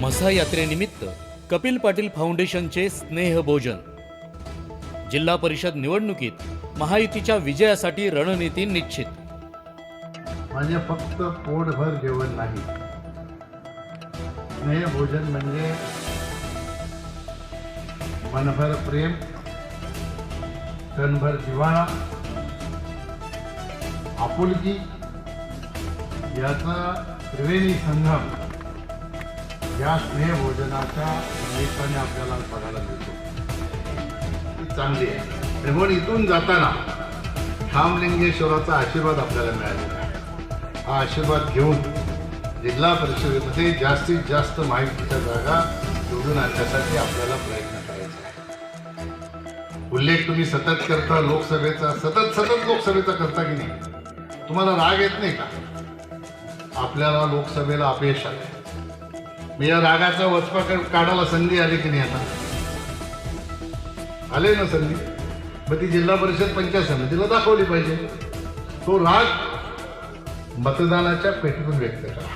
मसा यात्रेनिमित्त कपिल पाटील फाउंडेशनचे स्नेहभोजन। जिल्हा परिषद निवडणुकीत महायुतीच्या विजयासाठी रणनीती निश्चित। म्हणजे फक्त पोटभर जेवण नाही, स्नेहभोजन म्हणजे मनभर प्रेम, तनभर जिव्हाळा, आपुलकी याचा त्रिवेणी संगम या स्नेहभोजनाच्या निमित्ताने आपल्याला बघायला मिळतो। ती चांगली आहे। म्हणून इथून जाताना खामलिंगेश्वराचा आशीर्वाद आपल्याला मिळालेला आहे। हा आशीर्वाद घेऊन जिल्हा परिषदेमध्ये जास्तीत जास्त माहितीच्या जागा निवडून आणण्यासाठी आपल्याला प्रयत्न करायचा आहे। उल्लेख तुम्ही सतत करता लोकसभेचा, सतत लोकसभेचा करता की नाही? तुम्हाला राग येत नाही का? आपल्याला लोकसभेला अपयश आले, मी या रागाचा वचपा काढायला संधी आली की नाही? आता आले ना संधी, मग ती जिल्हा परिषद पंचायत समितीला दाखवली पाहिजे। तो राग मतदानाच्या पेटीतून व्यक्त करा,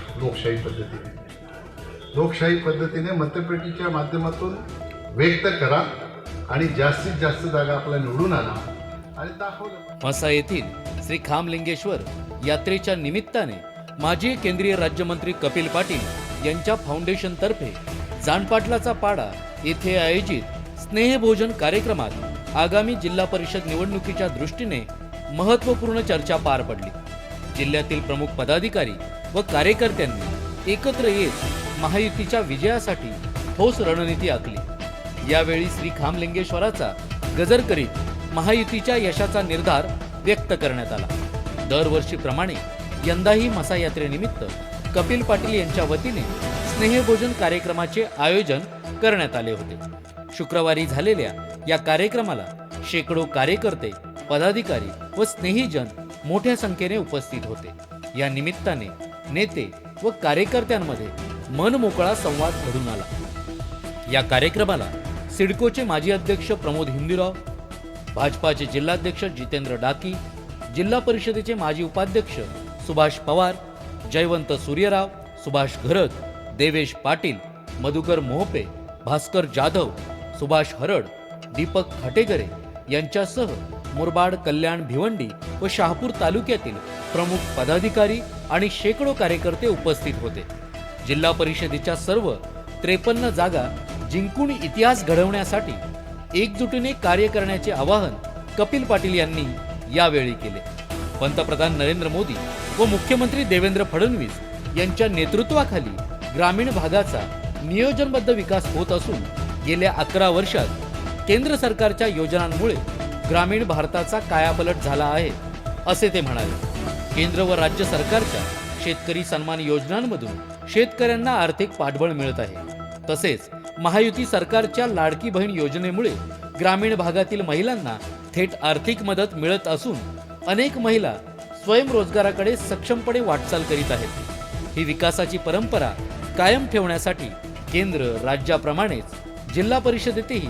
लोकशाही पद्धतीने मतपेटीच्या माध्यमातून व्यक्त करा आणि जास्तीत जास्त जागा आपल्याला निवडून आणा आणि दाखवलं। मसा येथील श्री खामलिंगेश्वर यात्रेच्या निमित्ताने माजी केंद्रीय राज्यमंत्री कपिल पाटील यांच्या फाउंडेशन तर्फे जानपाटलाचा पाडा येथे आयोजित स्नेहभोजन कार्यक्रमात आगामी जिल्हा परिषद निवडणुकीच्या दृष्टीने महत्त्वपूर्ण चर्चा पार पडली। जिल्ह्यातील प्रमुख पदाधिकारी व कार्यकर्त्यांनी एकत्र येत महायुतीच्या विजयासाठी ठोस रणनीती आखली। यावेळी श्री खामलिंगेश्वराचा गजर करीत महायुतीच्या यशाचा निर्धार व्यक्त करण्यात आला। दरवर्षीप्रमाणे यंदाही मसा यात्रेनिमित्त कपिल पाटील यांच्या वतीने स्नेहभोजन कार्यक्रमाचे आयोजन करण्यात आले होते। शुक्रवारी झालेल्या या कार्यक्रमाला शेकडो कार्यकर्ते, पदाधिकारी व स्नेहीजन मोठ्या संख्येने उपस्थित होते। या निमित्ताने नेते व कार्यकर्त्यांमध्ये मनमोकळा संवाद घडून आला। या कार्यक्रमाला सिडकोचे माजी अध्यक्ष प्रमोद हिंदूराव, भाजपाचे जिल्हाध्यक्ष जितेंद्र डाकी, जिल्हा परिषदेचे माजी उपाध्यक्ष सुभाष पवार, जयवंत सूर्यराव, सुभाष घरत, देवेश पाटील, मधुकर मोहपे, भास्कर जाधव, सुभाष हरड, दीपक खाटेगरे यांच्यासह मुरबाड, कल्याण, भिवंडी व शहापूर तालुक्यातील प्रमुख पदाधिकारी आणि शेकडो कार्यकर्ते उपस्थित होते। जिल्हा परिषदेच्या सर्व 53 जागा जिंकून इतिहास घडवण्यासाठी एकजुटीने कार्य करण्याचे आवाहन कपिल पाटील यांनी यावेळी केले। पंतप्रधान नरेंद्र मोदी व मुख्यमंत्री देवेंद्र फडणवीस यांच्या नेतृत्वाखाली ग्रामीण भागाचा नियोजनबद्ध विकास होत असून गेल्या 11 वर्षात केंद्र सरकारच्या योजनांमुळे ग्रामीण भारताचा कायापालट झाला आहे, असे ते म्हणाले। केंद्र व राज्य सरकारच्या शेतकरी सन्मान योजनांमधून शेतकऱ्यांना आर्थिक पाठबळ मिळत आहे। तसेच महायुती सरकारच्या लाडकी बहीण योजनेमुळे ग्रामीण भागातील महिलांना थेट आर्थिक मदत मिळत असून अनेक महिला स्वयंरोजगाराकडे सक्षमपणे वाटचाल करीत आहेत। ही विकासाची परंपरा कायम ठेवण्यासाठी केंद्र राज्याप्रमाणेच जिल्हा परिषदेतही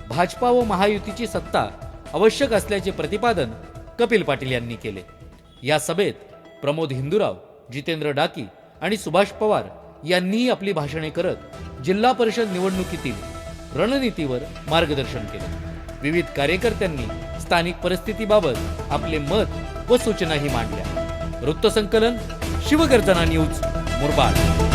भाजपा व महायुतीची सत्ता आवश्यक असल्याचे प्रतिपादन कपिल पाटील यांनी केले। या सभेत प्रमोद हिंदूराव, जितेंद्र डाकी आणि सुभाष पवार यांनीही आपली भाषणे करत जिल्हा परिषद निवडणुकीतील रणनीतीवर मार्गदर्शन केले। विविध कार्यकर्त्यांनी स्थानिक परिस्थितीबाबत आपले मत व सूचनाही मांडल्या। वृत्तसंकलन शिवगर्जना न्यूज, मुरबाड।